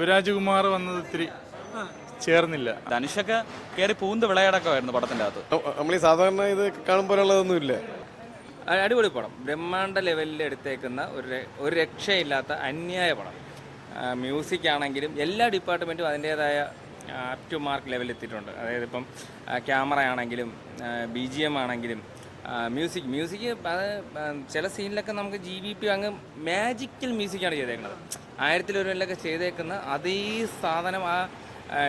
ശിവരാജകുമാർ വന്നത് ഇത്തിരി ചേർന്നില്ല. ധനുഷൊക്കെ കയറി പൂന്ത് വിളയാടക്കമായിരുന്നു പടത്തിൻ്റെ അകത്ത്. നമ്മൾ ഈ സാധാരണ ഇത് കാണുമ്പോഴുള്ളതൊന്നുമില്ല. അടിപൊളി പടം, ബ്രഹ്മാണ്ഡ ലെവലിൽ എടുത്തേക്കുന്ന ഒരു രക്ഷയില്ലാത്ത അന്യായ പടം. മ്യൂസിക് ആണെങ്കിലും എല്ലാ ഡിപ്പാർട്ട്മെൻറ്റും അതിൻ്റേതായ അപ് ടു മാർക്ക് ലെവലിൽ എത്തിയിട്ടുണ്ട്. അതായത് ഇപ്പം ക്യാമറ ആണെങ്കിലും BGM ആണെങ്കിലും മ്യൂസിക് അത് ചില സീനിലൊക്കെ നമുക്ക് GVP അങ്ങ് മാജിക്കൽ മ്യൂസിക്കാണ് ചെയ്തേക്കുന്നത്. 1000-ലൊക്കെ ചെയ്തേക്കുന്ന അതേ സാധനം, ആ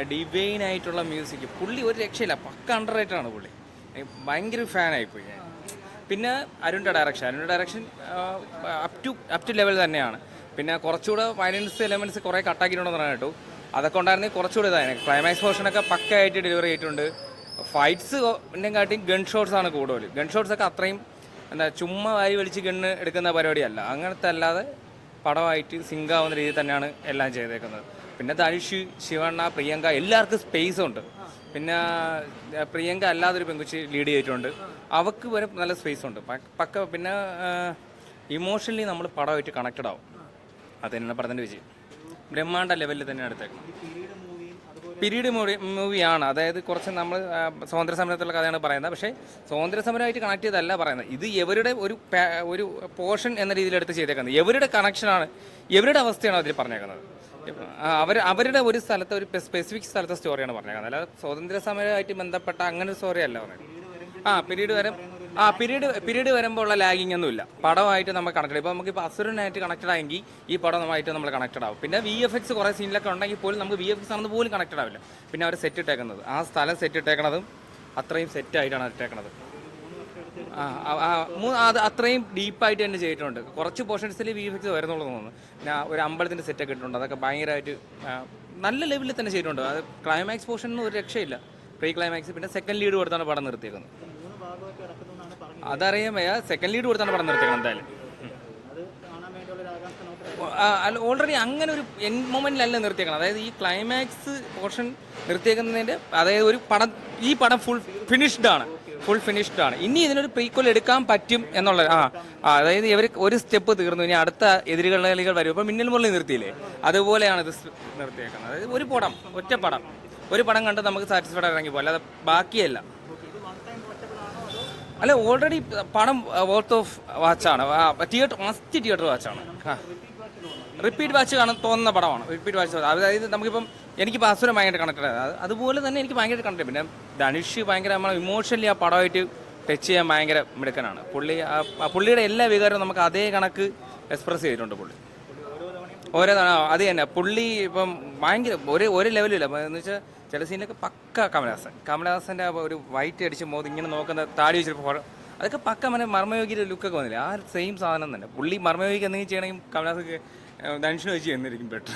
ഡിവൈനായിട്ടുള്ള മ്യൂസിക്. പുള്ളി ഒരു രക്ഷയില്ല, പക്ക അണ്ടർ റേറ്റഡാണ് പുള്ളി. ഭയങ്കര ഫാനായിപ്പോയി ഞാൻ. പിന്നെ അരുണിൻ്റെ ഡയറക്ഷൻ അപ് ടു ലെവൽ തന്നെയാണ്. പിന്നെ കുറച്ചുകൂടെ വയലൻസ് എലമെൻറ്റ്സ് കുറേ കട്ടാക്കിയിട്ടുണ്ടെന്ന് പറഞ്ഞു കേട്ടു. അതൊക്കെ ഉണ്ടായിരുന്നെങ്കിൽ കുറച്ചുകൂടെ ഇതായിരുന്നു. ക്ലൈമാക്സ് പോർഷനൊക്കെ പക്കയായിട്ട് ഡെലിവറി ചെയ്തിട്ടുണ്ട്. ഫൈറ്റ്സിൻ്റെ കാട്ടിയും ഗൺ ഷോട്ട്സ് ആണ് കൂടുതൽ. ഗൺ ഷോട്ട്സൊക്കെ അത്രയും ചുമ്മാ വാരി വലിച്ച് ഗണ്ണ് എടുക്കുന്ന പരിപാടിയല്ല. അങ്ങനത്തെ അല്ലാതെ പടമായിട്ട് സിങ്കാവുന്ന രീതിയിൽ തന്നെയാണ് എല്ലാം ചെയ്തേക്കുന്നത്. പിന്നെ ധനുഷ്, ശിവണ്ണ, പ്രിയങ്ക എല്ലാവർക്കും സ്പേസ് ഉണ്ട്. പിന്നെ പ്രിയങ്ക അല്ലാതൊരു പെൺകുച്ചി ലീഡ് ചെയ്തിട്ടുണ്ട്, അവർക്ക് വരെ നല്ല സ്പേസ് ഉണ്ട് പക്ക. പിന്നെ ഇമോഷണലി നമ്മൾ പടമായിട്ട് കണക്റ്റഡ് ആവും. അത് തന്നെ പടത്തിൻ്റെ വിജയം. ബ്രഹ്മാണ്ഡ ലെവലിൽ തന്നെ എടുത്തേക്കണം. പീരീഡ് മൂവിയാണ്. അതായത് കുറച്ച് നമ്മൾ സ്വാതന്ത്ര്യ സമരത്തിലുള്ള കഥയാണ് പറയുന്നത്. പക്ഷേ സ്വാതന്ത്ര്യ സമരമായിട്ട് കണക്ട് ചെയ്തല്ല പറയുന്നത്. ഇത് ഇവരുടെ ഒരു പോർഷൻ എന്ന രീതിയിൽ എടുത്ത് ചെയ്തേക്കുന്നത്. ഇവരുടെ കണക്ഷനാണ്, ഇവരുടെ അവസ്ഥയാണ് അതിൽ പറഞ്ഞേക്കുന്നത്. അവരുടെ ഒരു സ്ഥലത്തെ ഒരു സ്പെസിഫിക് സ്ഥലത്തെ സ്റ്റോറിയാണ് പറഞ്ഞേക്കുന്നത്. അല്ലാതെ സ്വാതന്ത്ര്യ സമരമായിട്ട് ബന്ധപ്പെട്ട അങ്ങനെ ഒരു സ്റ്റോറി അല്ല പറയുന്നത്. പീരീഡ് വരുമ്പോൾ ഉള്ള ലാഗിങ് ഒന്നുമില്ല. പടമായിട്ട് നമ്മൾ കണക്റ്റഡ്. ഇപ്പോൾ നമുക്കിപ്പോൾ അസുരനായിട്ട് കണക്റ്റഡ് ആയെങ്കിൽ ഈ പടമായിട്ട് നമ്മൾ കണക്റ്റഡ് ആവും. പിന്നെ VFX കുറേ സീനിലൊക്കെ ഉണ്ടെങ്കിൽ പോലും നമുക്ക് VFX ആണെന്ന് പോലും കണക്റ്റഡ് ആവില്ല. പിന്നെ അവർ സെറ്റ് ഇട്ടേക്കുന്നത്, ആ സ്ഥലം സെറ്റ് ഇട്ടേക്കണതും അത്രയും സെറ്റായിട്ടാണ് ഇട്ടേക്കണത്. അത് അത്രയും ഡീപ്പായിട്ട് തന്നെ ചെയ്തിട്ടുണ്ട്. കുറച്ച് പോർഷൻസിൽ VFX വരുന്നുള്ളൂ തോന്നുന്നു. പിന്നെ ഒരു അമ്പലത്തിൻ്റെ സെറ്റൊക്കെ ഇട്ടിട്ടുണ്ട്. അതൊക്കെ ഭയങ്കരമായിട്ട് നല്ല ലെവലിൽ തന്നെ ചെയ്തിട്ടുണ്ട്. അത് ക്ലൈമാക്സ് പോർഷനൊന്നും ഒരു രക്ഷയില്ല. പ്രീ ക്ലൈമാക്സ് പിന്നെ സെക്കൻഡ് ലീഡ് കൊടുത്താണ് പടം നിർത്തിയേക്കുന്നത്. അതറിയാൻ വയ്യ, സെക്കൻഡ് ലീഡ് കൊടുത്താണ് പടം നിർത്തിയേക്കുന്നത് എന്തായാലും. ഓൾറെഡി അങ്ങനെ ഒരു എൻഡ് മൊമെന്റിലല്ല നിർത്തിയേക്കണം. അതായത് ഈ ക്ലൈമാക്സ് പോർഷൻ നിർത്തിയേക്കുന്നതിൻ്റെ, അതായത് ഈ പടം ഫുൾ ഫിനിഷ്ഡ് ആണ്. ഇനി ഇതിനൊരു പ്രീക്വൽ എടുക്കാൻ പറ്റും എന്നുള്ള അതായത് ഇവർ ഒരു സ്റ്റെപ്പ് തീർന്നു, ഇനി അടുത്ത എതിരുകളികൾ വരും. ഇപ്പോൾ മിന്നൽ മുരളി നിർത്തിയില്ലേ, അതുപോലെയാണ് ഇത് നിർത്തിയേക്കുന്നത്. അതായത് ഒരു പടം കണ്ട് നമുക്ക് സാറ്റിസ്ഫൈഡ് ഇറങ്ങി പോകും, അല്ലാതെ ബാക്കിയല്ല. അല്ല, ഓൾറെഡി പടം വർത്ത് ഓഫ് വാച്ചാണ്. മസ്റ്റ് തിയേറ്റർ വാച്ചാണ്. റിപ്പീറ്റ് വാച്ച് കാണാൻ തോന്നുന്ന പടമാണ്. റിപ്പീറ്റ് വാച്ച്, അതായത് നമുക്കിപ്പം എനിക്കിപ്പോൾ അസുരം ഭയങ്കര കണക്റ്റഡ് ആയത്, അതുപോലെ തന്നെ എനിക്ക് ഭയങ്കര കണക്ട്. പിന്നെ ധനുഷ് ഭയങ്കര നമ്മൾ ഇമോഷണലി ആ പടമായിട്ട് ടച്ച് ചെയ്യാൻ ഭയങ്കര മിടുക്കനാണ്. പുള്ളിയുടെ എല്ലാ വികാരവും നമുക്ക് അതേ കണക്ക് എക്സ്പ്രസ് ചെയ്തിട്ടുണ്ട് പുള്ളി ഓരോ തവണ. അത് തന്നെ പുള്ളി ഇപ്പം ഭയങ്കര ഒരു ലെവലില്ല. എന്ന് വെച്ചാൽ ചില സീനൊക്കെ പക്ക കമലഹാസൻ്റെ ഒരു വൈറ്റ് അടിച്ച് മോത് ഇങ്ങനെ നോക്കുന്ന താടി വെച്ചിട്ട് അതൊക്കെ പക്ക മർമ്മയോഗിയുടെ ലുക്കൊക്കെ വന്നില്ല. ആ സെയിം സാധനം തന്നെ. പുള്ളി മർമ്മയോഗിക്ക് എന്തെങ്കിലും ചെയ്യണമെങ്കിൽ കമലഹാസൊക്കെ ധനുഷിന് വെച്ച് ചെയ്യുന്നതായിരിക്കും ബെറ്റർ.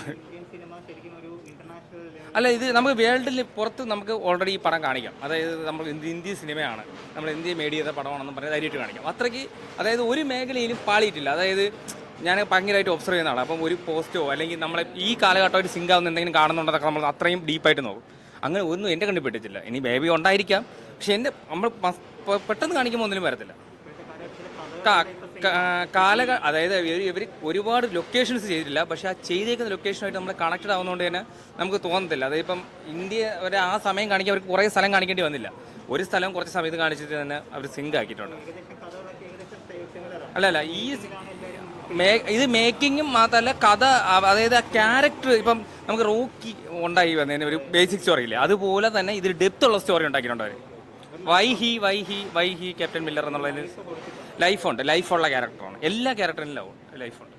അല്ല, ഇത് നമുക്ക് വേൾഡിൽ പുറത്ത് നമുക്ക് ഓൾറെഡി ഈ പടം കാണിക്കാം. അതായത് നമ്മൾ ഇന്ത്യ സിനിമയാണ്, നമ്മൾ ഇന്ത്യ മേഡ് ചെയ്ത പടമാണെന്ന് പറഞ്ഞ് ധൈര്യമായിട്ട് കാണിക്കാം. അത്രയ്ക്ക് അതായത് ഒരു മേഖലയിലും പാളിയിട്ടില്ല. അതായത് ഞാൻ ഭയങ്കരമായിട്ട് ഒബ്സർവ് ചെയ്യുന്നതാണ്. അപ്പം ഒരു പോസ്റ്റോ അല്ലെങ്കിൽ നമ്മളെ ഈ കാലഘട്ടമായിട്ട് സിങ്ക് ആവുന്ന എന്തെങ്കിലും കാണുന്നുണ്ടെന്നൊക്കെ നമ്മൾ അത്രയും ഡീപ്പായിട്ട് നോക്കും. അങ്ങനെ ഒന്നും എൻ്റെ കണ്ണിൽ പെട്ടിട്ടില്ല. ഇനി ബേബി ഉണ്ടായിരിക്കാം, പക്ഷെ നമ്മൾ പെട്ടെന്ന് കാണിക്കുമ്പോൾ ഒന്നിനും വരത്തില്ല. അതായത് ഇവർ ഒരുപാട് ലൊക്കേഷൻസ് ചെയ്തിട്ടില്ല, പക്ഷെ ആ ചെയ്തേക്കുന്ന ലൊക്കേഷനുമായിട്ട് നമ്മൾ കണക്റ്റഡ് ആവുന്നതുകൊണ്ട് തന്നെ നമുക്ക് തോന്നത്തില്ല. അതായത് ഇപ്പം ഇന്ത്യ ഒരു ആ സമയം കാണിക്കാൻ അവർക്ക് കുറേ സ്ഥലം കാണിക്കേണ്ടി വന്നില്ല. ഒരു സ്ഥലം കുറച്ച് സമയത്ത് കാണിച്ചിട്ട് തന്നെ അവർ സിങ്ക് ആക്കിയിട്ടുണ്ട്. അല്ല, ഇത് മേക്കിങ്ങും മാത്രമല്ല കഥ. അതായത് ആ ക്യാരക്ടർ ഇപ്പം നമുക്ക് റോക്കി ഉണ്ടായി വന്നതിന് ഒരു ബേസിക് സ്റ്റോറി ഇല്ലേ, അതുപോലെ തന്നെ ഇതിൽ ഡെപ്ത് ഉള്ള സ്റ്റോറി ഉണ്ടാക്കിയിട്ടുണ്ട് അവർ. വൈ ഹി ക്യാപ്റ്റൻ മില്ലർ എന്നുള്ളതിന് ലൈഫുള്ള ക്യാരക്ടറാണ്. എല്ലാ ക്യാരക്ടറിനും ലൈഫുണ്ട്.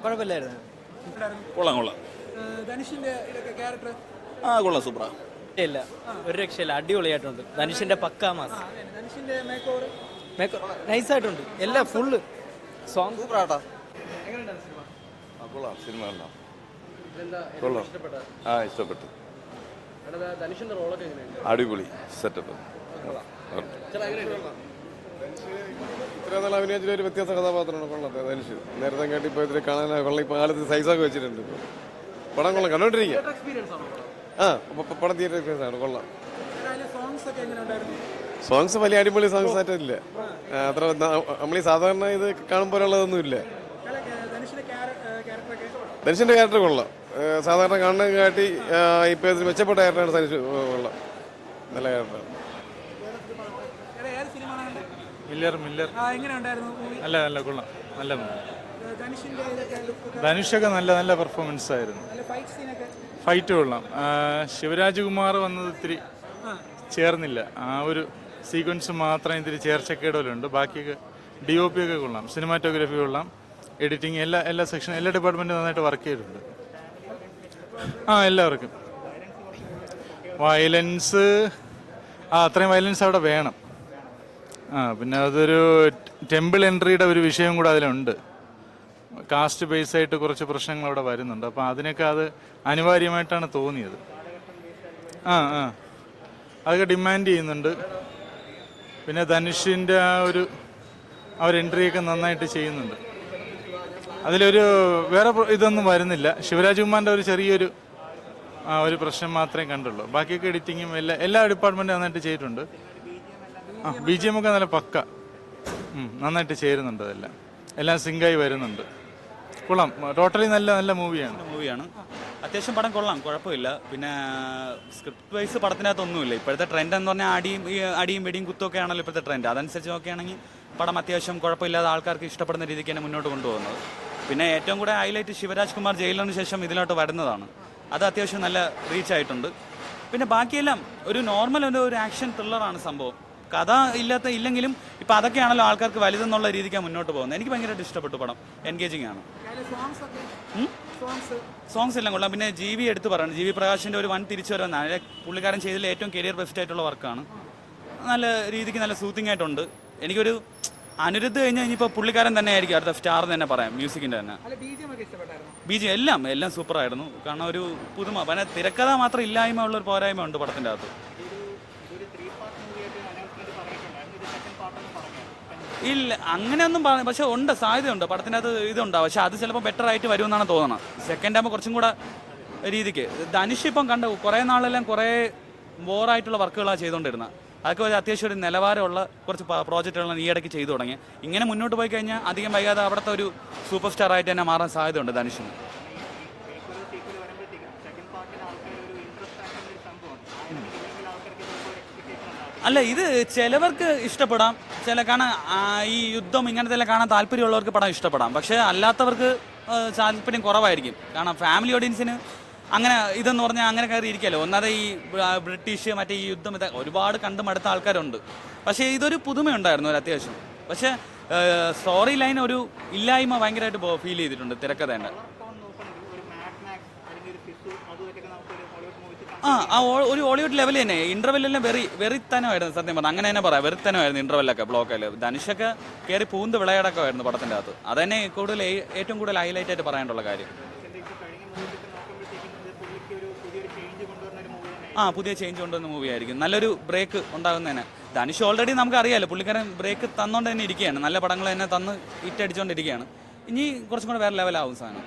കുഴപ്പമില്ലായിരുന്നു. കൊള്ളാം, സൂപ്പറാ. ഇല്ല, ഒരു രക്ഷയില്ല, അടിപൊളിയായിട്ടുണ്ട്. ധനുഷിന്റെ പക്കാ മാസ്, നൈസായിട്ടുണ്ട്. എല്ലാം ഫുള്ള് സോങ് സൂപ്പറാട്ടാ. ഇഷ്ടപ്പെട്ടു. അടിപൊളി സെറ്റപ്പ്. ഇത്ര നാൾ അഭിനയിച്ചിട്ട് ഒരു വ്യത്യസ്ത കഥാപാത്രമാണ്. കൊള്ളത്തെ ധനുഷ് നേരത്തെ കേട്ടി ഇപ്പോൾ ഇത്തിരി കാണാൻ കൊള്ളാം. ഇപ്പോൾ കാലത്ത് സൈസൊക്കെ വെച്ചിട്ടുണ്ട്. പടം കൊള്ളാം, കണ്ടോണ്ടിരിക്കുക. പടം തിയേറ്റർ എക്സ്പീരിയൻസ് ആണ്. കൊള്ളാം. സോങ്സ് വലിയ അടിപൊളി സോങ്സ് ആയിട്ടില്ല. അത്ര നമ്മൾ ഈ സാധാരണ ഇത് കാണുമ്പോഴുള്ളതൊന്നുമില്ല. ധനുഷിന്റെ ക്യാരക്ടർ കൊള്ളാം. സാധാരണ കാണുന്ന കാട്ടി ഇപ്പൊ മെച്ചപ്പെട്ട ക്യാരക്ടറാണ് ധനുഷ്. കൊള്ളാം, നല്ല ക്യാരക്ടറാണ്. മില്ലർ നല്ല നല്ല കൊള്ളാം, നല്ല ധനുഷൊക്കെ നല്ല നല്ല പെർഫോമൻസ് ആയിരുന്നു. ഫൈറ്റ് കൊള്ളാം. ശിവരാജ് കുമാർ വന്നത് ഇത്തിരി ചേർന്നില്ല. ആ ഒരു സീക്വൻസ് മാത്രം ഇത്തിരി ചേർച്ചക്കേടുണ്ട്. ബാക്കിയൊക്കെ DOP ഒക്കെ കൊള്ളാം, സിനിമാറ്റോഗ്രാഫി കൊള്ളാം, എഡിറ്റിംഗ് എല്ലാ സെക്ഷനും എല്ലാ ഡിപ്പാർട്ട്മെൻറ്റും നന്നായിട്ട് വർക്ക് ചെയ്തിട്ടുണ്ട്. എല്ലാവർക്കും വയലൻസ് അത്രയും വയലൻസ് അവിടെ വേണം. പിന്നെ അതൊരു ടെമ്പിൾ എൻട്രിയുടെ ഒരു വിഷയം കൂടെ അതിലുണ്ട്. കാസ്റ്റ് ബേസ് ആയിട്ട് കുറച്ച് പ്രശ്നങ്ങൾ അവിടെ വരുന്നുണ്ട്. അപ്പോൾ അതിനൊക്കെ അത് അനിവാര്യമായിട്ടാണ് തോന്നിയത്. അതൊക്കെ ഡിമാൻഡ് ചെയ്യുന്നുണ്ട്. പിന്നെ ധനുഷിൻ്റെ ആ ഒരു എൻട്രിയൊക്കെ നന്നായിട്ട് ചെയ്യുന്നുണ്ട്. അതിലൊരു വേറെ ഇതൊന്നും വരുന്നില്ല. ശിവരാജ് കുമാറിൻ്റെ ഒരു ചെറിയൊരു ഒരു പ്രശ്നം മാത്രമേ കണ്ടുള്ളൂ. ബാക്കിയൊക്കെ എഡിറ്റിങ്ങും എല്ലാ ഡിപ്പാർട്ട്മെൻറ്റും നന്നായിട്ട് ചെയ്തിട്ടുണ്ട്. BGM ഒക്കെ നല്ല പക്ക നന്നായിട്ട് ചേരുന്നുണ്ട്. എല്ലാം സിങ്കായി വരുന്നുണ്ട്. കൊള്ളാം, ടോട്ടലി നല്ല നല്ല മൂവിയാണ്. അത്യാവശ്യം പടം കൊള്ളാം, കുഴപ്പമില്ല. പിന്നെ സ്ക്രിപ്റ്റ് വൈസ് പടത്തിനകത്തൊന്നുമില്ല. ഇപ്പോഴത്തെ ട്രെൻഡ് എന്ന് പറഞ്ഞാൽ അടിയും വെടിയും കുത്തൊക്കെ ആണല്ലോ ഇപ്പോഴത്തെ ട്രെൻഡ്. അതനുസരിച്ച് നോക്കുകയാണെങ്കിൽ പടം അത്യാവശ്യം കുഴപ്പമില്ലാതെ ആൾക്കാർക്ക് ഇഷ്ടപ്പെടുന്ന രീതിക്ക് തന്നെ മുന്നോട്ട് കൊണ്ടുപോകുന്നത്. പിന്നെ ഏറ്റവും കൂടെ ഹൈലൈറ്റ് ശിവരാജ് കുമാർ ജയിലിന് ശേഷം ഇതിലോട്ട് വരുന്നതാണ്. അത് അത്യാവശ്യം നല്ല റീച്ച് ആയിട്ടുണ്ട്. പിന്നെ ബാക്കിയെല്ലാം ഒരു നോർമൽ ഒരു ആക്ഷൻ ത്രില്ലറാണ് സംഭവം. കഥ ഇല്ലെങ്കിലും ഇപ്പം അതൊക്കെയാണല്ലോ ആൾക്കാർക്ക് വലുതെന്നുള്ള രീതിക്കാണ് മുന്നോട്ട് പോകുന്നത്. എനിക്ക് ഭയങ്കരമായിട്ട് ഇഷ്ടപ്പെട്ടു പടം. എൻഗേജിങ് ആണ്. സോങ്സ് എല്ലാം കൊള്ളാം. പിന്നെ GV എടുത്ത് പറയണം. GV പ്രകാശിൻ്റെ ഒരു വൻ തിരിച്ചു വരുന്നതാണ്. പുള്ളിക്കാരൻ ചെയ്തതിൽ ഏറ്റവും കരിയർ ബെസ്റ്റ് ആയിട്ടുള്ള വർക്കാണ്. നല്ല രീതിക്ക് നല്ല സൂത്തിങ് ആയിട്ടുണ്ട്. എനിക്കൊരു അനിരുദ്ധ് കഴിഞ്ഞാൽ ഇനിയിപ്പോൾ പുള്ളിക്കാരൻ തന്നെ ആയിരിക്കും അടുത്ത സ്റ്റാർ തന്നെ പറയാം, മ്യൂസിക്കിൻ്റെ തന്നെ. BGM എല്ലാം സൂപ്പറായിരുന്നു. കാരണം ഒരു പുതുമ, പിന്നെ തിരക്കഥ മാത്രം ഇല്ലായ്മ ഉള്ളൊരു പോരായ്മ ഉണ്ട് പടത്തിൻ്റെ അകത്ത്. ഇല്ല, അങ്ങനെയൊന്നും പറഞ്ഞു. പക്ഷെ ഉണ്ട്, സാധ്യതയുണ്ട് പടത്തിനകത്ത് ഇതുണ്ടാവും. പക്ഷെ അത് ചിലപ്പോൾ ബെറ്റർ ആയിട്ട് വരുമെന്നാണ് തോന്നുന്നത്. സെക്കൻഡ് ആകുമ്പോൾ കുറച്ചും കൂടെ രീതിക്ക്. ധനുഷ് ഇപ്പം കണ്ട കുറേ നാളെല്ലാം കുറേ ബോറായിട്ടുള്ള വർക്കുകളാണ് ചെയ്തുകൊണ്ടിരുന്നത്. അതൊക്കെ ഒരു അത്യാവശ്യം ഒരു നിലവാരമുള്ള കുറച്ച് പ്രോജക്റ്റുകളാണ് ഈയിടയ്ക്ക് ചെയ്തു തുടങ്ങി. ഇങ്ങനെ മുന്നോട്ട് പോയി കഴിഞ്ഞാൽ അധികം വൈകാതെ അവിടുത്തെ ഒരു സൂപ്പർ സ്റ്റാർ ആയിട്ട് തന്നെ മാറാൻ സാധ്യതയുണ്ട് ധനുഷിന്. അല്ല, ഇത് ചിലവർക്ക് ഇഷ്ടപ്പെടാം. കാണാൻ ഈ യുദ്ധം ഇങ്ങനത്തെ എല്ലാം കാണാൻ താല്പര്യമുള്ളവർക്ക് പടം ഇഷ്ടപ്പെടാം. പക്ഷേ അല്ലാത്തവർക്ക് താല്പര്യം കുറവായിരിക്കും. കാരണം ഫാമിലി ഓഡിയൻസിന് അങ്ങനെ ഇതെന്ന് പറഞ്ഞാൽ അങ്ങനെ കയറി ഇരിക്കല്ലോ. ഒന്നാമത് ഈ ബ്രിട്ടീഷ് മറ്റേ ഈ യുദ്ധം ഒരുപാട് കണ്ടു മടുത്ത ആൾക്കാരുണ്ട്. പക്ഷേ ഇതൊരു പുതുമയുണ്ടായിരുന്നു ഒരു അത്യാവശ്യം. പക്ഷേ സ്റ്റോറി ലൈൻ ഒരു ഇല്ലായ്മ ഭയങ്കരമായിട്ട് ഫീൽ ചെയ്തിട്ടുണ്ട് തിരക്കഥേൻ്റെ. ഒരു ഹോളിവുഡ് ലെവൽ തന്നെ. ഇന്റർവെല്ലെല്ലാം വെറിത്തനമായിരുന്നു സത്യം പറഞ്ഞാൽ. അങ്ങനെ തന്നെ പറയാം, വെറിത്തനമായിരുന്നു ഇന്റർവെല്ലൊക്കെ ബ്ലോക്കിൽ. ധനുഷൊക്കെ കയറി പൂന്ത് വിളയടക്കമായിരുന്നു പടത്തിൻ്റെ അകത്ത്. അതന്നെ ഏറ്റവും കൂടുതൽ ഹൈലൈറ്റ് ആയിട്ട് പറയാനുള്ള കാര്യം. പുതിയ ചേഞ്ച് കൊണ്ടുവന്ന മൂവിയായിരിക്കും. നല്ലൊരു ബ്രേക്ക് ഉണ്ടാകുന്നതന്നെ. ധനുഷ് ഓൾറെഡി നമുക്കറിയാമല്ലോ, പുള്ളിക്കാരൻ ബ്രേക്ക് തന്നുകൊണ്ട് തന്നെ ഇരിക്കുകയാണ്. നല്ല പടങ്ങൾ തന്നെ തന്ന് ഹിറ്റ് അടിച്ചുകൊണ്ടിരിക്കുകയാണ്. ഇനി കുറച്ചും കൂടെ വേറെ ലെവലാവും സാധനം.